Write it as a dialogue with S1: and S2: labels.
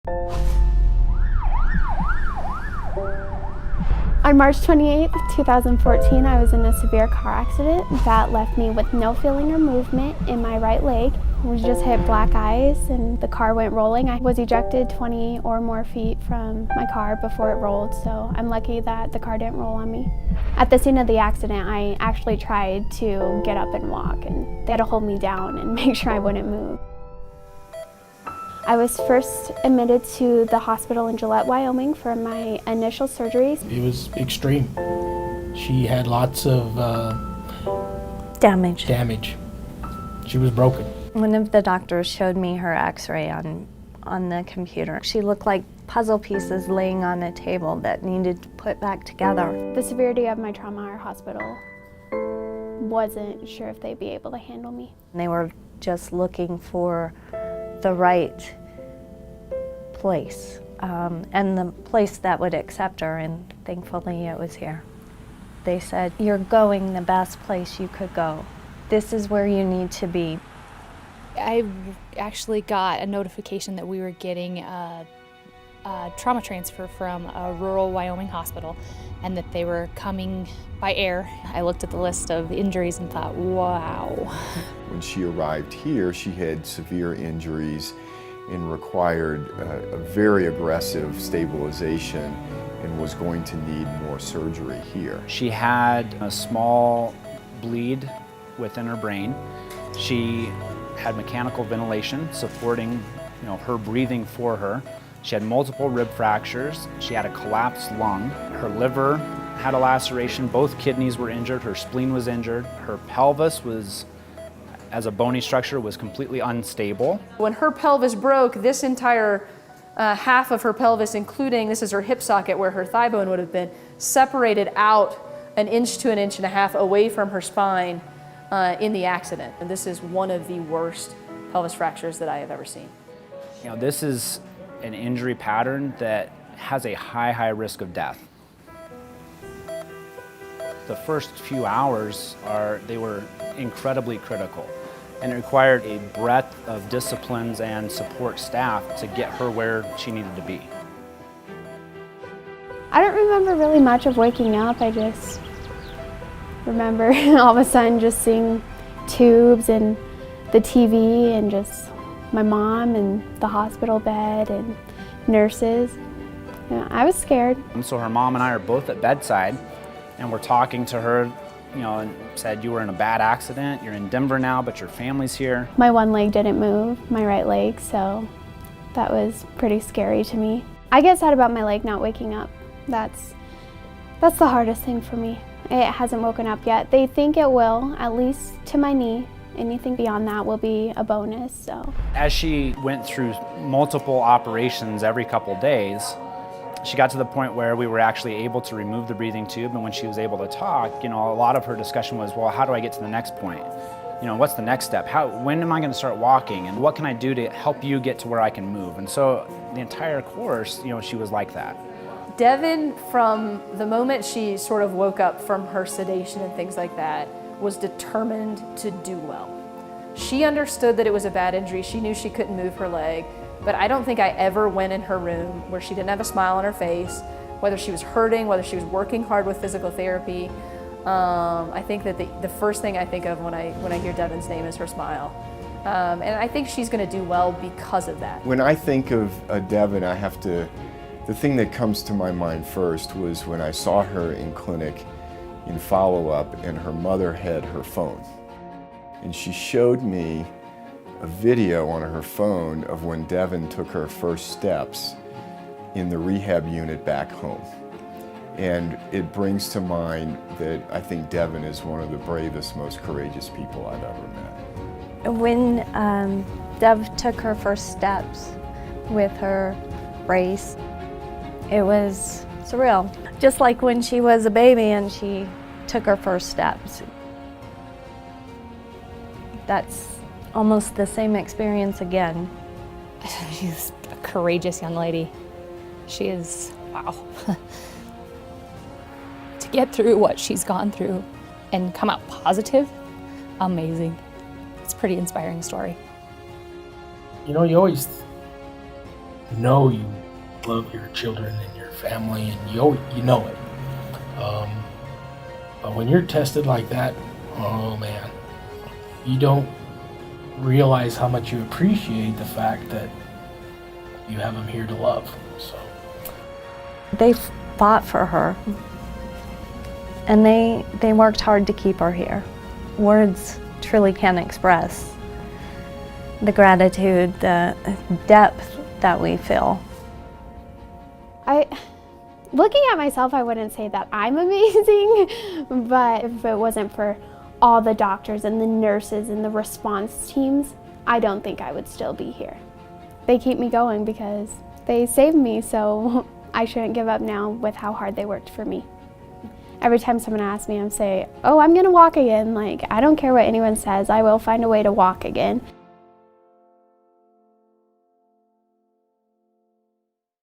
S1: On March 28, 2014, I was in a severe car accident that left me with no feeling or movement in my right leg. We just hit black ice and the car went rolling. I was ejected 20 or more feet from my car before it rolled, so I'm lucky that the car didn't roll on me. At the scene of the accident, I actually tried to get up and walk, and they had to hold me down and make sure I wouldn't move. I was first admitted to the hospital in Gillette, Wyoming for my initial surgeries.
S2: It was extreme. She had lots of
S3: damage.
S2: She was broken.
S3: One of the doctors showed me her x-ray on the computer. She looked like puzzle pieces laying on a table that needed to put back together.
S1: The severity of my trauma, our hospital wasn't sure if they'd be able to handle me.
S3: They were just looking for the right place, and the place that would accept her, and thankfully it was here. They said, "You're going the best place you could go. This is where you need to be."
S4: I actually got a notification that we were getting a trauma transfer from a rural Wyoming hospital and that they were coming by air. I looked at the list of injuries and thought, wow.
S5: When she arrived here, she had severe injuries and required a very aggressive stabilization and was going to need more surgery here.
S6: She had a small bleed within her brain. She had mechanical ventilation supporting, her breathing for her. She had multiple rib fractures. She had a collapsed lung. Her liver had a laceration. Both kidneys were injured. Her spleen was injured. Her pelvis was, as a bony structure, was completely unstable.
S7: When her pelvis broke, this entire half of her pelvis, including, this is her hip socket where her thigh bone would have been, separated out an inch to an inch and a half away from her spine in the accident. And this is one of the worst pelvis fractures that I have ever seen.
S6: This is an injury pattern that has a high risk of death. The first few hours they were incredibly critical, and it required a breadth of disciplines and support staff to get her where she needed to be.
S1: I don't remember really much of waking up. I just remember all of a sudden just seeing tubes and the TV and just my mom and the hospital bed and nurses. I was scared.
S6: And so her mom and I are both at bedside, and we're talking to her, and said, "You were in a bad accident, you're in Denver now, but your family's here."
S1: My one leg didn't move, my right leg, so that was pretty scary to me. I get sad about my leg not waking up. That's the hardest thing for me. It hasn't woken up yet. They think it will, at least to my knee. Anything beyond that will be a bonus, so. As
S6: she went through multiple operations every couple days, she got to the point where we were actually able to remove the breathing tube, and when she was able to talk, a lot of her discussion was, well, how do I get to the next point? What's the next step? When am I going to start walking, and what can I do to help you get to where I can move? And so the entire course, she was like that.
S7: Devyn, from the moment she sort of woke up from her sedation and things like that, was determined to do well. She understood that it was a bad injury. She knew she couldn't move her leg, but I don't think I ever went in her room where she didn't have a smile on her face, whether she was hurting, whether she was working hard with physical therapy. I think that the first thing I think of when I hear Devyn's name is her smile. And I think she's gonna do well because of that.
S5: When I think of Devyn, the thing that comes to my mind first was when I saw her in clinic in follow-up, and her mother had her phone. And she showed me a video on her phone of when Devyn took her first steps in the rehab unit back home. And it brings to mind that I think Devyn is one of the bravest, most courageous people I've ever met.
S3: When Dev took her first steps with her brace, it was surreal. Just like when she was a baby and she took her first steps. That's almost the same experience again.
S4: She's a courageous young lady. She is, wow. To get through what she's gone through and come out positive, amazing. It's a pretty inspiring story.
S2: You always know you love your children and your family, and you know it. But when you're tested like that, oh man, you don't realize how much you appreciate the fact that you have them here to love. So
S3: They fought for her, and they worked hard to keep her here. Words truly can't express the gratitude, the depth that we feel.
S1: Looking at myself, I wouldn't say that I'm amazing, but if it wasn't for all the doctors and the nurses and the response teams, I don't think I would still be here. They keep me going because they saved me, so I shouldn't give up now with how hard they worked for me. Every time someone asks me, I'm saying, oh, I'm gonna walk again. Like, I don't care what anyone says, I will find a way to walk again.